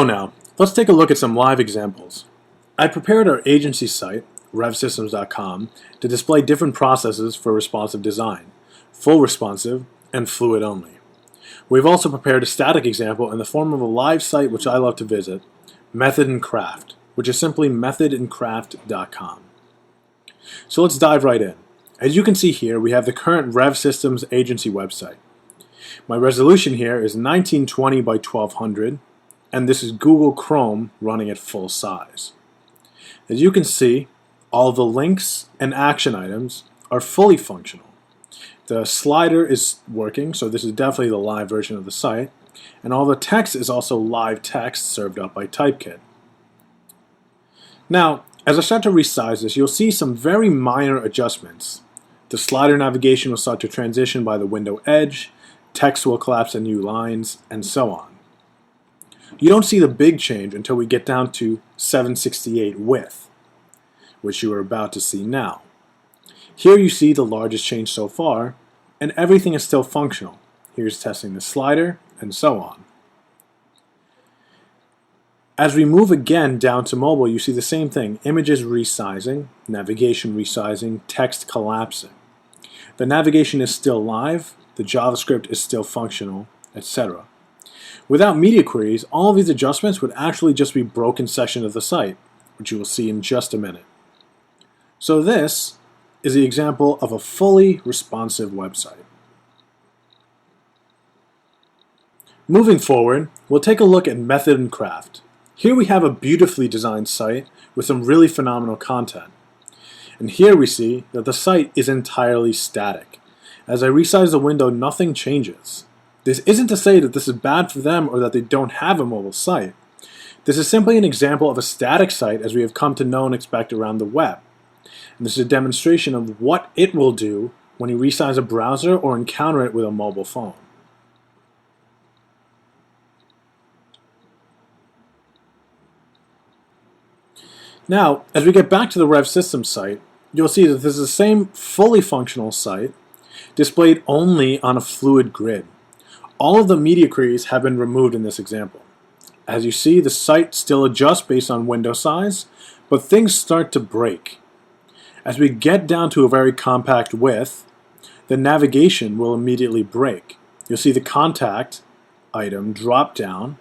Now, let's take a look at some live examples. I prepared our agency site, revsystems.com, to display different processes for responsive design, full responsive, and fluid only. We've also prepared a static example in the form of a live site which I love to visit, Method and Craft, which is simply methodandcraft.com. So let's dive right in. As you can see here, we have the current Rev Systems agency website. My resolution here is 1920 by 1200, and this is Google Chrome running at full size. As you can see, all the links and action items are fully functional. The slider is working, so this is definitely the live version of the site, and all the text is also live text served up by Typekit. Now, as I start to resize this, you'll see some very minor adjustments. The slider navigation will start to transition by the window edge, text will collapse in new lines, and so on. You don't see the big change until we get down to 768 width, which you are about to see now. Here you see the largest change so far, and everything is still functional. Here's testing the slider, and so on. As we move again down to mobile, you see the same thing. Images resizing, navigation resizing, text collapsing. The navigation is still live, the JavaScript is still functional, etc. Without media queries, all of these adjustments would actually just be broken sections of the site, which you will see in just a minute. So this is the example of a fully responsive website. Moving forward, we'll take a look at Method and Craft. Here we have a beautifully designed site with some really phenomenal content. And here we see that the site is entirely static. As I resize the window, nothing changes. This isn't to say that this is bad for them or that they don't have a mobile site. This is simply an example of a static site as we have come to know and expect around the web. And this is a demonstration of what it will do when you resize a browser or encounter it with a mobile phone. Now, as we get back to the Rev Systems site, you'll see that this is the same fully functional site displayed only on a fluid grid. All of the media queries have been removed in this example. As you see, the site still adjusts based on window size, but things start to break. As we get down to a very compact width, the navigation will immediately break. You'll see the contact item drop down,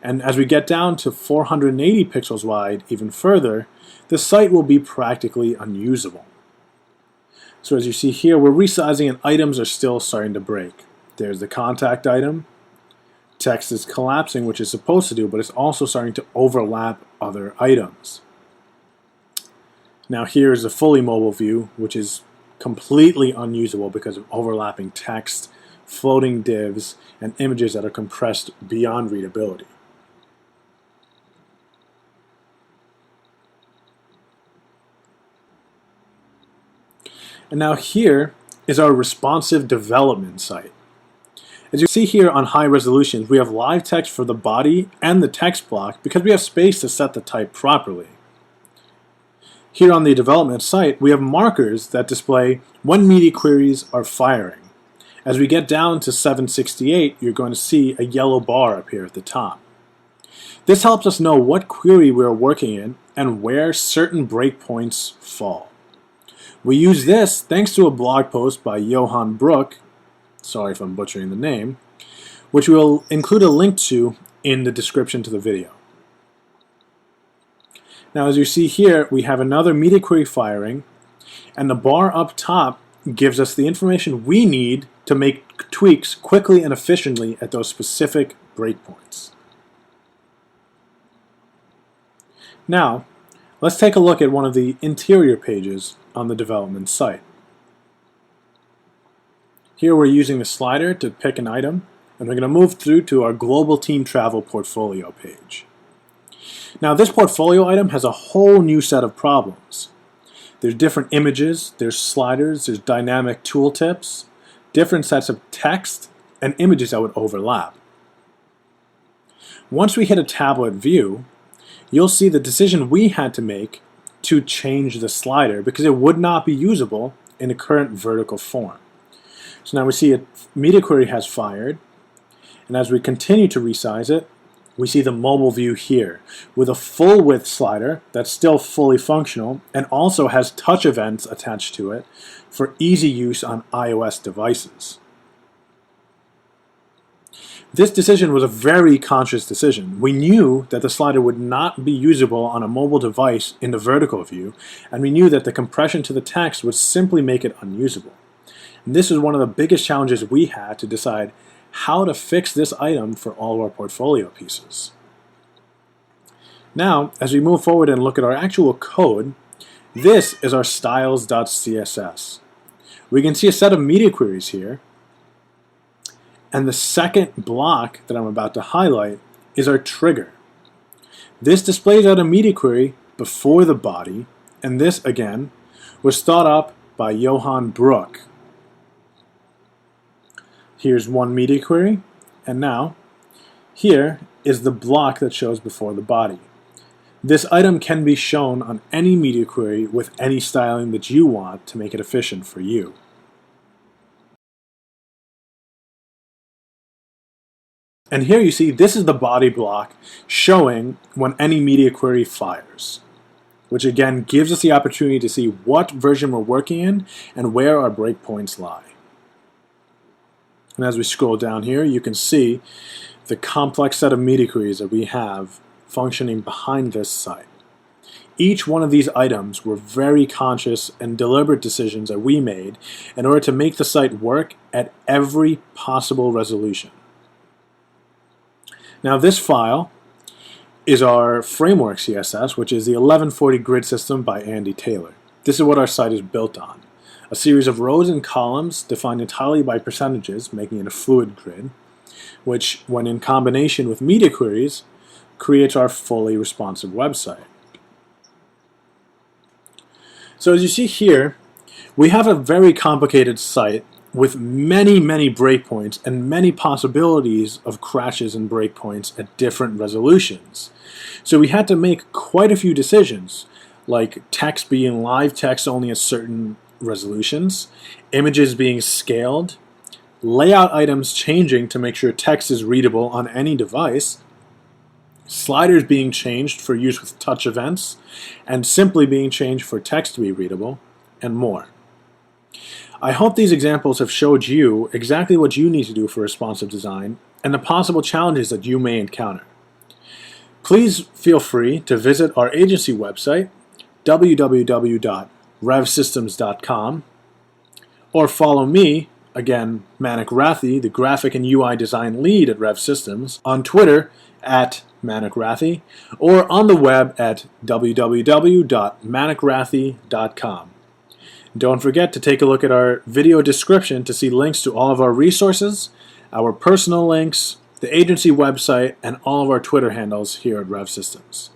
and as we get down to 480 pixels wide, even further, the site will be practically unusable. So as you see here, we're resizing and items are still starting to break. There's the contact item. Text is collapsing, which is supposed to do, but it's also starting to overlap other items. Now here's a fully mobile view, which is completely unusable because of overlapping text, floating divs, and images that are compressed beyond readability. And now here is our responsive development site. As you see here on high resolutions, we have live text for the body and the text block because we have space to set the type properly. Here on the development site, we have markers that display when media queries are firing. As we get down to 768, you're going to see a yellow bar appear at the top. This helps us know what query we're working in and where certain breakpoints fall. We use this thanks to a blog post by Johan Brook, sorry if I'm butchering the name, which we'll include a link to in the description to the video. Now as you see here, we have another media query firing, and the bar up top gives us the information we need to make tweaks quickly and efficiently at those specific breakpoints. Now, let's take a look at one of the interior pages on the development site. Here we're using the slider to pick an item, and we're going to move through to our Global Team Travel portfolio page. Now this portfolio item has a whole new set of problems. There's different images, there's sliders, there's dynamic tooltips, different sets of text, and images that would overlap. Once we hit a tablet view, you'll see the decision we had to make to change the slider because it would not be usable in the current vertical form. So now we see a media query has fired, and as we continue to resize it, we see the mobile view here with a full width slider that's still fully functional and also has touch events attached to it for easy use on iOS devices. This decision was a very conscious decision. We knew that the slider would not be usable on a mobile device in the vertical view, and we knew that the compression to the text would simply make it unusable. And this was one of the biggest challenges we had to decide how to fix this item for all of our portfolio pieces. Now, as we move forward and look at our actual code, this is our styles.css. We can see a set of media queries here, and the second block that I'm about to highlight is our trigger. This displays out a media query before the body, and this, again, was thought up by Johan Brook. Here's one media query, and now here is the block that shows before the body. This item can be shown on any media query with any styling that you want to make it efficient for you. And here you see this is the body block showing when any media query fires, which again gives us the opportunity to see what version we're working in and where our breakpoints lie. And as we scroll down here, you can see the complex set of media queries that we have functioning behind this site. Each one of these items were very conscious and deliberate decisions that we made in order to make the site work at every possible resolution. Now this file is our framework CSS, which is the 1140 grid system by Andy Taylor. This is what our site is built on. A series of rows and columns defined entirely by percentages, making it a fluid grid, which, when in combination with media queries, creates our fully responsive website. So as you see here, we have a very complicated site with many breakpoints and many possibilities of crashes and breakpoints at different resolutions. So we had to make quite a few decisions, like text being live text only at certain resolutions, images being scaled, layout items changing to make sure text is readable on any device, sliders being changed for use with touch events, and simply being changed for text to be readable, and more. I hope these examples have showed you exactly what you need to do for responsive design and the possible challenges that you may encounter. Please feel free to visit our agency website, www.revsystems.com, or follow me, again, Manik Rathi, the graphic and UI design lead at Rev Systems, on Twitter at Manik Rathi, or on the web at www.manikrathi.com. Don't forget to take a look at our video description to see links to all of our resources, our personal links, the agency website, and all of our Twitter handles here at Rev Systems.